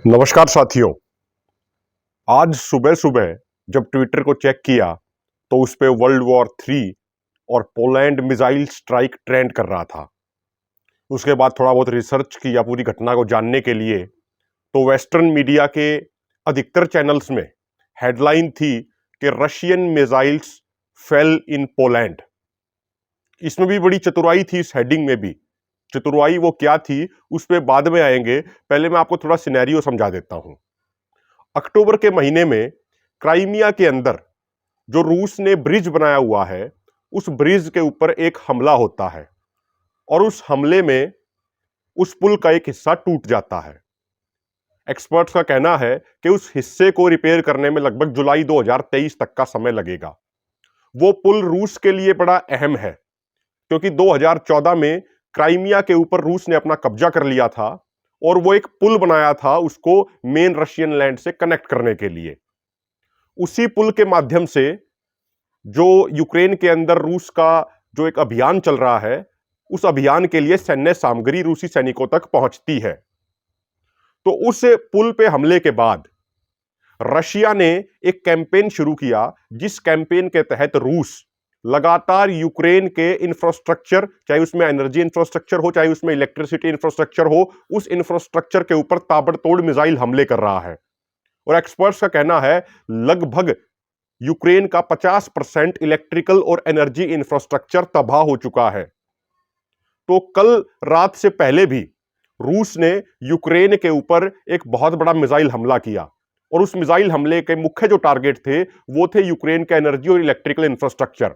नमस्कार साथियों। आज सुबह सुबह जब ट्विटर को चेक किया तो उस पे वर्ल्ड वॉर 3 और पोलैंड मिसाइल स्ट्राइक ट्रेंड कर रहा था। उसके बाद थोड़ा बहुत रिसर्च किया पूरी घटना को जानने के लिए, तो वेस्टर्न मीडिया के अधिकतर चैनल्स में हेडलाइन थी कि Russian missiles fail in Poland. इसमें भी बड़ी चतुराई थी, इस हेडिंग में भी चतुराई। वो क्या थी उस पर बाद में आएंगे, पहले मैं आपको थोड़ा सिनेरियो समझा देता हूं। अक्टूबर के महीने में क्राइमिया के अंदर जो रूस ने ब्रिज बनाया हुआ है, उस ब्रिज के ऊपर एक हमला होता है और उस हमले में उस पुल का एक हिस्सा टूट जाता है। एक्सपर्ट्स का कहना है कि उस हिस्से को रिपेयर करने में लगभग जुलाई 2023 तक का समय लगेगा। वो पुल रूस के लिए बड़ा अहम है क्योंकि 2014 में क्राइमिया के ऊपर रूस ने अपना कब्जा कर लिया था और वो एक पुल बनाया था उसको मेन रशियन लैंड से कनेक्ट करने के लिए। उसी पुल के माध्यम से जो यूक्रेन के अंदर रूस का जो एक अभियान चल रहा है, उस अभियान के लिए सैन्य सामग्री रूसी सैनिकों तक पहुंचती है। तो उस पुल पे हमले के बाद रशिया ने एक कैंपेन शुरू किया, जिस कैंपेन के तहत रूस लगातार यूक्रेन के इंफ्रास्ट्रक्चर, चाहे उसमें एनर्जी इंफ्रास्ट्रक्चर हो, चाहे उसमें इलेक्ट्रिसिटी इंफ्रास्ट्रक्चर हो, उस इंफ्रास्ट्रक्चर के ऊपर ताबड़तोड़ मिसाइल हमले कर रहा है। और एक्सपर्ट्स का कहना है लगभग यूक्रेन का 50% इलेक्ट्रिकल और एनर्जी इंफ्रास्ट्रक्चर तबाह हो चुका है। तो कल रात से पहले भी रूस ने यूक्रेन के ऊपर एक बहुत बड़ा मिसाइल हमला किया और उस मिसाइल हमले के मुख्य जो टारगेट थे वो थे यूक्रेन का एनर्जी और इलेक्ट्रिकल इंफ्रास्ट्रक्चर।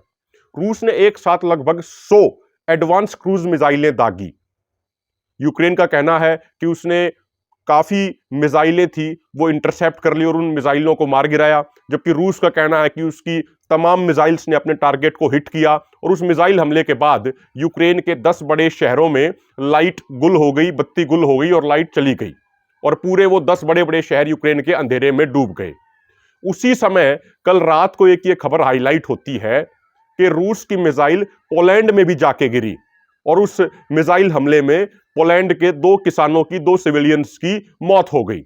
रूस ने एक साथ लगभग 100 एडवांस क्रूज मिसाइलें दागी। यूक्रेन का कहना है कि उसने काफी मिसाइलें थी वो इंटरसेप्ट कर ली और उन मिसाइलों को मार गिराया, जबकि रूस का कहना है कि उसकी तमाम मिसाइल्स ने अपने टारगेट को हिट किया और उस मिसाइल हमले के बाद यूक्रेन के 10 बड़े शहरों में लाइट गुल हो गई, बत्ती गुल हो गई और लाइट चली गई और पूरे वो 10 बड़े बड़े शहर यूक्रेन के अंधेरे में डूब गए। उसी समय कल रात को एक ये खबर हाईलाइट होती है कि रूस की मिसाइल पोलैंड में भी जाके गिरी और उस मिसाइल हमले में पोलैंड के 2 किसानों की, 2 सिविलियंस की मौत हो गई।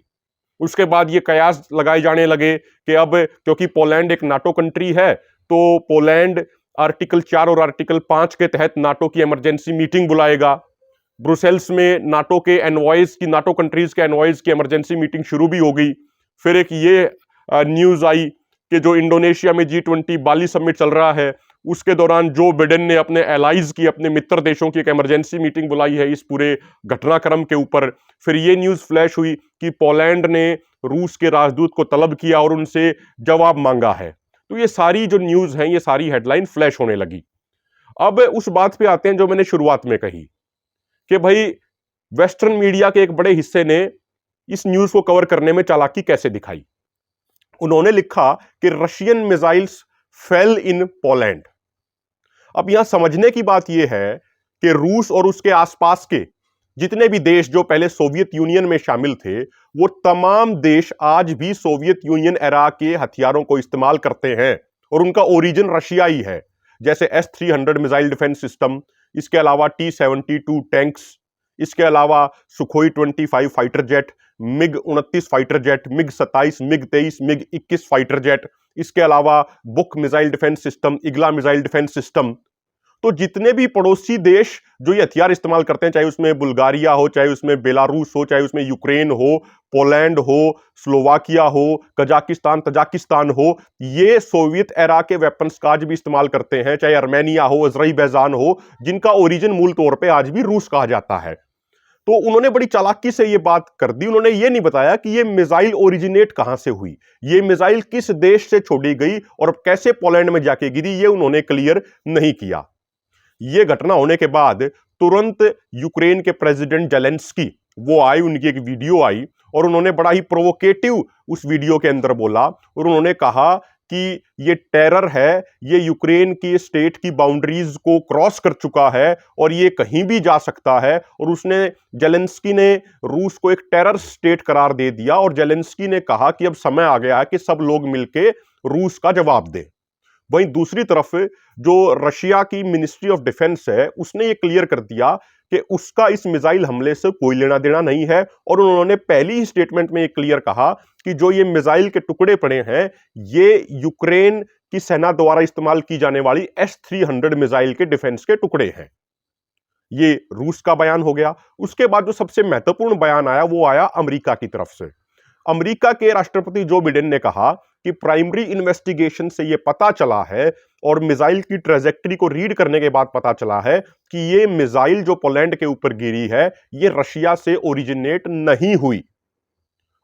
उसके बाद ये कयास लगाए जाने लगे कि अब क्योंकि पोलैंड एक नाटो कंट्री है, तो पोलैंड आर्टिकल 4 और आर्टिकल 5 के तहत नाटो की इमरजेंसी मीटिंग बुलाएगा। ब्रुसेल्स में नाटो के एनवॉयज की, नाटो कंट्रीज के एनवॉयज की इमरजेंसी मीटिंग शुरू भी हो गई। फिर एक ये न्यूज आई कि जो इंडोनेशिया में G20 बाली समिट चल रहा है, उसके दौरान जो बिडेन ने अपने एलाइज की, अपने मित्र देशों की एक इमरजेंसी मीटिंग बुलाई है इस पूरे घटनाक्रम के ऊपर। फिर ये न्यूज फ्लैश हुई कि पोलैंड ने रूस के राजदूत को तलब किया और उनसे जवाब मांगा है। तो ये सारी जो न्यूज हैं, ये सारी हेडलाइन फ्लैश होने लगी। अब उस बात पे आते हैं जो मैंने शुरुआत में कही कि भाई वेस्टर्न मीडिया के एक बड़े हिस्से ने इस न्यूज को कवर करने में चालाकी कैसे दिखाई। उन्होंने लिखा कि Russian missiles fail in Poland. अब यहां समझने की बात यह है कि रूस और उसके आसपास के जितने भी देश जो पहले सोवियत यूनियन में शामिल थे, वो तमाम देश आज भी सोवियत यूनियन एरा के हथियारों को इस्तेमाल करते हैं और उनका ओरिजिन रशिया ही है। जैसे S-300 मिसाइल डिफेंस सिस्टम, इसके अलावा T-72 टैंक्स, इसके अलावा Sukhoi 25 fighter jet, MiG-29 fighter jet, MiG-27, MiG-23, MiG-21 fighter jet, इसके अलावा book missile defence system, Igla missile defence system. तो जितने भी पड़ोसी देश जो ये हथियार इस्तेमाल करते हैं, चाहे उसमें बुल्गारिया हो, चाहे उसमें बेलारूस हो, चाहे उसमें यूक्रेन हो, पोलैंड हो, स्लोवाकिया हो, कजाकिस्तान, तजाकिस्तान हो, ये सोवियत एरा के वेपन्स का आज भी इस्तेमाल करते हैं। चाहे अर्मेनिया हो, अजरबैजान हो, जिनका ओरिजिन मूल तौर पे आज भी रूस कहा जाता है। तो उन्होंने बड़ी चालाकी से ये बात कर दी। उन्होंने ये नहीं बताया कि ये मिसाइल ओरिजिनेट कहां से हुई, ये मिसाइल किस देश से छोड़ी गई और कैसे पोलैंड में जाके गिरी, ये उन्होंने क्लियर नहीं किया। ये घटना होने के बाद तुरंत यूक्रेन के प्रेसिडेंट जेलेंस्की वो आए, उनकी एक वीडियो आई और उन्होंने बड़ा ही प्रोवोकेटिव उस वीडियो के अंदर बोला और उन्होंने कहा कि ये टेरर है, ये यूक्रेन की स्टेट की बाउंड्रीज को क्रॉस कर चुका है और ये कहीं भी जा सकता है। और उसने, जेलेंस्की ने रूस को एक टेरर स्टेट करार दे दिया और जेलेंस्की ने कहा कि अब समय आ गया है कि सब लोग मिलकर रूस का जवाब दें। वहीं दूसरी तरफ जो रशिया की मिनिस्ट्री ऑफ डिफेंस है उसने ये क्लियर कर दिया कि उसका इस मिसाइल हमले से कोई लेना देना नहीं है, और उन्होंने पहली ही स्टेटमेंट में ये क्लियर कहा कि जो ये मिसाइल के टुकड़े पड़े हैं ये यूक्रेन की सेना द्वारा इस्तेमाल की जाने वाली S-300 मिसाइल के डिफेंस के टुकड़े हैं। ये रूस का बयान हो गया। उसके बाद जो सबसे महत्वपूर्ण बयान आया वो आया अमेरिका की तरफ से। अमेरिका के राष्ट्रपति जो बिडेन ने कहा कि प्राइमरी इन्वेस्टिगेशन से यह पता चला है और मिसाइल की ट्रेजेक्टरी को रीड करने के बाद पता चला है कि यह मिसाइल जो पोलैंड के ऊपर गिरी है यह रशिया से ओरिजिनेट नहीं हुई।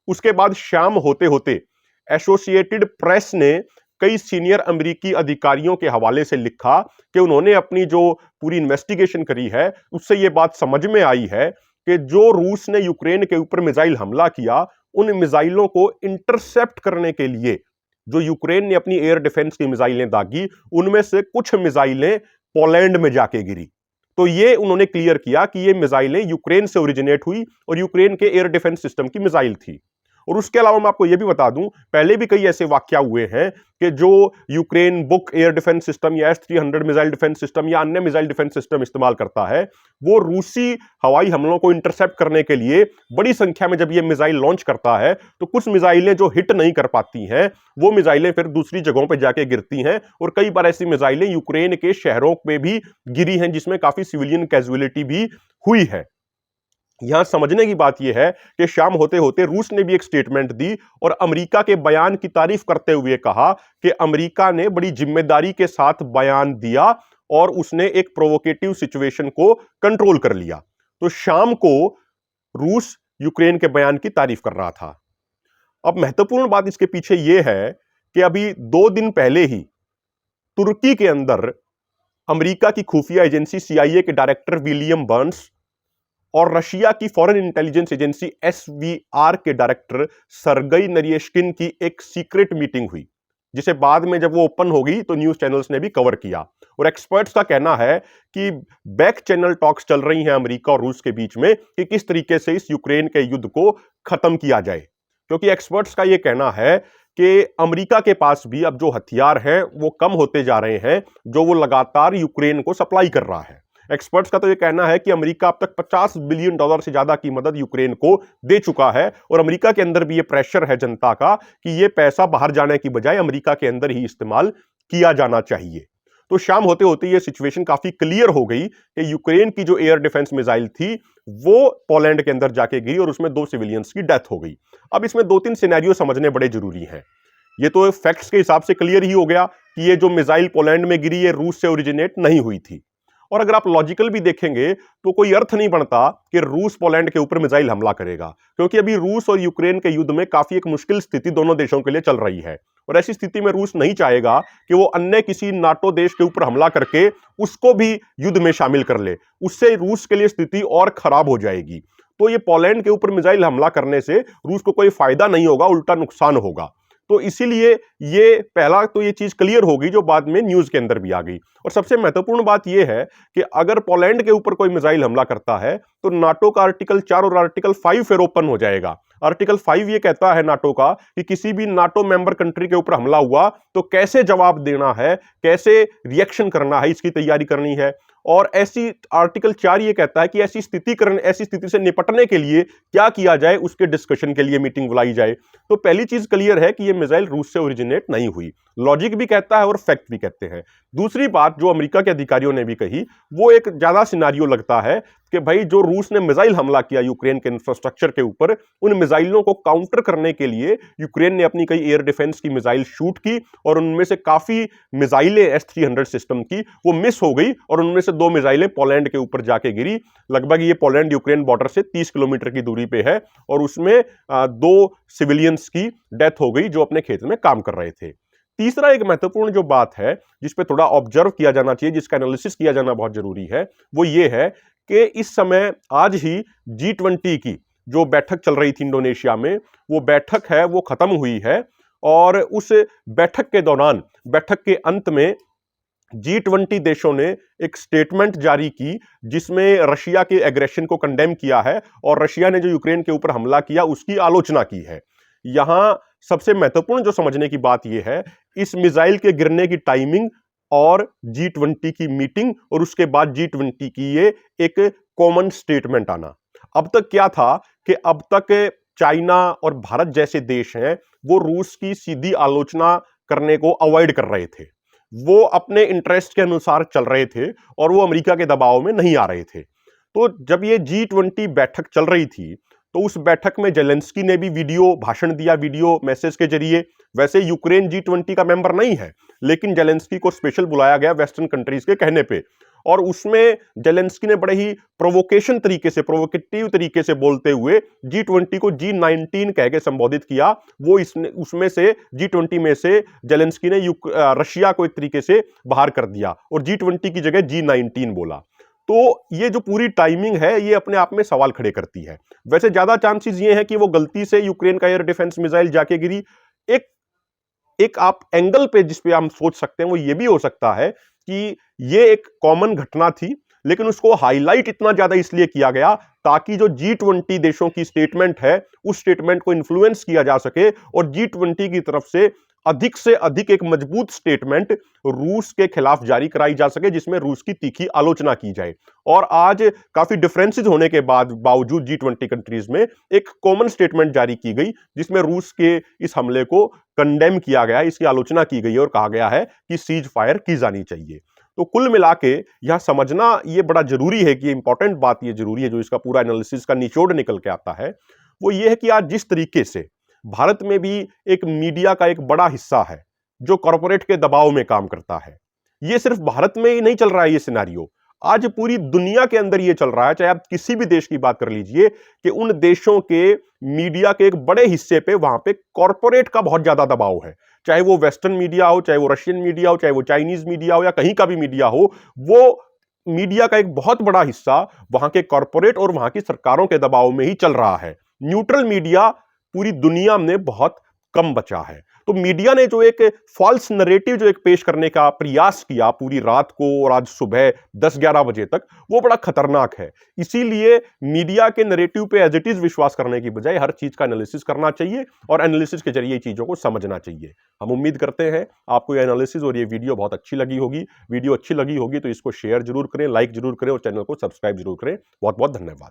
उसके बाद शाम होते होते एसोसिएटेड प्रेस ने कई सीनियर अमेरिकी अधिकारियों के हवाले से लिखा कि उन्होंने अपनी जो पूरी इन्वेस्टिगेशन करी है उससे यह बात समझ में आई है कि जो रूस ने यूक्रेन के ऊपर मिसाइल हमला किया उन मिसाइलों को इंटरसेप्ट करने के लिए जो यूक्रेन ने अपनी एयर डिफेंस की मिसाइलें दागी उनमें से कुछ मिसाइलें पोलैंड में जाके गिरी। तो ये उन्होंने क्लियर किया कि ये मिसाइलें यूक्रेन से ओरिजिनेट हुई और यूक्रेन के एयर डिफेंस सिस्टम की मिसाइल थी। और उसके अलावा मैं आपको यह भी बता दूं, पहले भी कई ऐसे वाकया हुए हैं कि जो Ukraine book air defence system या S-300 मिसाइल डिफेंस सिस्टम या अन्य मिसाइल डिफेंस सिस्टम इस्तेमाल करता है, वो रूसी हवाई हमलों को इंटरसेप्ट करने के लिए बड़ी संख्या में जब ये मिसाइल लॉन्च करता है तो कुछ मिसाइलें जो हिट नहीं कर पाती हैं वो मिसाइलें फिर दूसरी जगहों पर जाके गिरती हैं, और कई बार ऐसी मिसाइलें यूक्रेन के शहरों में भी गिरी हैं जिसमें काफी सिविलियन कैजुअलिटी भी हुई है। यहां समझने की बात यह है कि शाम होते होते रूस ने भी एक स्टेटमेंट दी और अमेरिका के बयान की तारीफ करते हुए कहा कि अमेरिका ने बड़ी जिम्मेदारी के साथ बयान दिया और उसने एक प्रोवोकेटिव सिचुएशन को कंट्रोल कर लिया। तो शाम को रूस यूक्रेन के बयान की तारीफ कर रहा था। अब महत्वपूर्ण बात इसके पीछे यह है कि अभी 2 दिन पहले ही तुर्की के अंदर अमेरिका की खुफिया एजेंसी CIA के डायरेक्टर विलियम बर्न्स और रशिया की फॉरेन इंटेलिजेंस एजेंसी SVR के डायरेक्टर सरगई नरियश्किन की एक सीक्रेट मीटिंग हुई, जिसे बाद में जब वो ओपन हो गई तो न्यूज चैनल्स ने भी कवर किया। और एक्सपर्ट्स का कहना है कि बैक चैनल टॉक्स चल रही हैं अमेरिका और रूस के बीच में कि किस तरीके से इस यूक्रेन के युद्ध को खत्म किया जाए, क्योंकि एक्सपर्ट्स का यह कहना है कि अमेरिका के पास भी अब जो हथियार हैं वो कम होते जा रहे हैं जो वो लगातार यूक्रेन को सप्लाई कर रहा है। एक्सपर्ट्स का तो यह कहना है कि अमेरिका अब तक $50 बिलियन से ज्यादा की मदद यूक्रेन को दे चुका है, और अमेरिका के अंदर भी यह प्रेशर है जनता का कि यह पैसा बाहर जाने की बजाय अमेरिका के अंदर ही इस्तेमाल किया जाना चाहिए। तो शाम होते होते यह सिचुएशन काफी क्लियर हो गई कि यूक्रेन की जो एयर डिफेंस मिसाइल थी वो पोलैंड के अंदर जाके गिरी और उसमें 2 सिविलियंस की डेथ हो गई। अब इसमें 2-3 सिनेरियो समझने बड़े जरूरी हैं। ये तो फैक्ट्स के हिसाब से क्लियर ही हो गया कि ये जो मिसाइल पोलैंड में गिरी ये रूस से ओरिजिनेट नहीं हुई थी, और अगर आप लॉजिकल भी देखेंगे तो कोई अर्थ नहीं बनता कि रूस पोलैंड के ऊपर मिसाइल हमला करेगा, क्योंकि अभी रूस और यूक्रेन के युद्ध में काफी एक मुश्किल स्थिति दोनों देशों के लिए चल रही है, और ऐसी स्थिति में रूस नहीं चाहेगा कि वो अन्य किसी नाटो देश के ऊपर हमला करके उसको भी युद्ध में शामिल कर ले, उससे रूस के लिए स्थिति और खराब हो जाएगी। तो ये पोलैंड के ऊपर मिसाइल हमला करने से रूस को कोई फायदा नहीं होगा, उल्टा नुकसान होगा। तो इसीलिए ये पहला तो ये चीज क्लियर होगी जो बाद में न्यूज के अंदर भी आ गई। और सबसे महत्वपूर्ण बात यह है कि अगर पोलैंड के ऊपर कोई मिसाइल हमला करता है तो नाटो का आर्टिकल 4 और आर्टिकल 5 फिर ओपन हो जाएगा। आर्टिकल 5 ये कहता है नाटो का कि किसी भी नाटो मेंबर कंट्री के ऊपर हमला हुआ तो कैसे जवाब देना है, कैसे रिएक्शन करना है, इसकी तैयारी करनी है। और ऐसी आर्टिकल 4 ये कहता है कि ऐसी स्थिति से निपटने के लिए क्या किया जाए, उसके डिस्कशन के लिए मीटिंग बुलाई जाए। तो पहली चीज क्लियर है कि ये मिसाइल रूस से ओरिजिनेट नहीं हुई, लॉजिक भी कहता है और फैक्ट भी कहते हैं। दूसरी बात जो अमेरिका के अधिकारियों ने भी कही वो एक ज्यादा सिनारियो लगता है कि भाई जो रूस ने मिसाइल हमला किया यूक्रेन के इंफ्रास्ट्रक्चर के ऊपर, उन मिसाइलों को काउंटर करने के लिए यूक्रेन ने अपनी कई एयर डिफेंस की मिसाइल शूट की और उनमें से काफी मिसाइलें S-300 सिस्टम की वो मिस हो गई और उनमें से 2 मिसाइलें पोलैंड के ऊपर जाके गिरी। लगभग ये पोलैंड यूक्रेन बॉर्डर से 30 किलोमीटर की दूरी पे है और उसमें 2 सिविलियंस की डेथ हो गई जो अपने खेत में काम कर रहे थे। तीसरा एक महत्वपूर्ण जो बात है जिस पे थोड़ा ऑब्जर्व किया जाना चाहिए, जिसका एनालिसिस किया जाना बहुत जरूरी है, वो ये है कि इस समय आज ही G20 की जो बैठक चल रही थी इंडोनेशिया में, वो बैठक है वो खत्म हुई है और उस बैठक के दौरान, बैठक के अंत में G20 देशों ने एक स्टेटमेंट जारी की जिसमें रशिया के एग्रेशन को कंडेम किया है और रशिया ने जो यूक्रेन के ऊपर हमला किया उसकी आलोचना की है। यहां सबसे महत्वपूर्ण जो समझने की बात यह है, इस मिसाइल के गिरने की टाइमिंग और G20 की मीटिंग और उसके बाद G20 की ये एक कॉमन स्टेटमेंट आना। अब तक क्या था कि अब तक चाइना और भारत जैसे देश हैं, वो रूस की सीधी आलोचना करने को अवॉइड कर रहे थे। वो अपने इंटरेस्ट के अनुसार चल रहे थे और वो अमेरिका के दबाव में नहीं आ रहे थे। तो जब ये G20 बैठक चल रही थी, तो उस बैठक में जेलेंस्की ने भी वीडियो भाषण दिया, वीडियो मैसेज के जरिए। वैसे यूक्रेन G20 का मेंबर नहीं है, लेकिन जेलेंस्की को स्पेशल बुलाया गया वेस्टर्न कंट्रीज के कहने पे, और उसमें जेलेंस्की ने बड़े ही प्रोवोकेशन तरीके से, प्रोवोकेटिव तरीके से बोलते हुए G20 को G19 कह के संबोधित किया। वो उसमें से G20 में से जेलेंस्की ने रशिया को एक तरीके से बाहर कर दिया और G20 की जगह G19 बोला। तो ये जो पूरी टाइमिंग है, ये अपने आप में सवाल खड़े करती है। वैसे ज्यादा चांसेस ये है कि वो गलती से यूक्रेन का एयर डिफेंस मिसाइल जाके गिरी। एक आप एंगल पे जिस पे हम सोच सकते हैं वो ये भी हो सकता है कि ये एक कॉमन घटना थी, लेकिन उसको हाईलाइट इतना ज्यादा इसलिए किया गया ताकि जो G20 देशों की स्टेटमेंट है, उस स्टेटमेंट को इन्फ्लुएंस किया जा सके और G20 की तरफ से अधिक एक मजबूत स्टेटमेंट रूस के खिलाफ जारी कराई जा सके, जिसमें रूस की तीखी आलोचना की जाए। और आज काफी डिफरेंसेस होने के बावजूद G20 कंट्रीज में एक कॉमन स्टेटमेंट जारी की गई, जिसमें रूस के इस हमले को कंडेम किया गया, इसकी आलोचना की गई और कहा गया है कि सीज फायर की जानी चाहिए। तो कुल मिला के यह समझना ये बड़ा जरूरी है कि इंपॉर्टेंट बात ये जरूरी है, जो इसका पूरा एनालिसिस का निचोड़ निकल के आता है, वो ये है कि आज जिस तरीके से भारत में भी एक मीडिया का एक बड़ा हिस्सा है जो कॉरपोरेट के दबाव में काम करता है। ये सिर्फ भारत में ही नहीं चल रहा है, ये सिनेरियो आज पूरी दुनिया के अंदर ये चल रहा है। चाहे आप किसी भी देश की बात कर लीजिए कि उन देशों के मीडिया के एक बड़े हिस्से पे वहां पे कॉरपोरेट का बहुत ज्यादा दबाव है। चाहे वो वेस्टर्न मीडिया हो, चाहे वो रशियन मीडिया हो, चाहे वो चाइनीज मीडिया हो या कहीं का भी मीडिया हो, वो मीडिया का एक बहुत बड़ा हिस्सा वहां के कॉरपोरेट और वहां की सरकारों के दबाव में ही चल रहा है। न्यूट्रल मीडिया पूरी दुनिया में बहुत कम बचा है। तो मीडिया ने जो एक फॉल्स नरेटिव जो एक पेश करने का प्रयास किया पूरी रात को और आज सुबह 10-11 बजे तक, वो बड़ा खतरनाक है। इसीलिए मीडिया के नरेटिव पे एज इट इज विश्वास करने की बजाय हर चीज का एनालिसिस करना चाहिए और एनालिसिस के जरिए चीजों को समझना चाहिए। हम उम्मीद करते हैं आपको ये एनालिसिस और ये वीडियो बहुत अच्छी लगी होगी। वीडियो अच्छी लगी होगी तो इसको शेयर जरूर करें, लाइक जरूर करें और चैनल को सब्सक्राइब जरूर करें। बहुत बहुत धन्यवाद।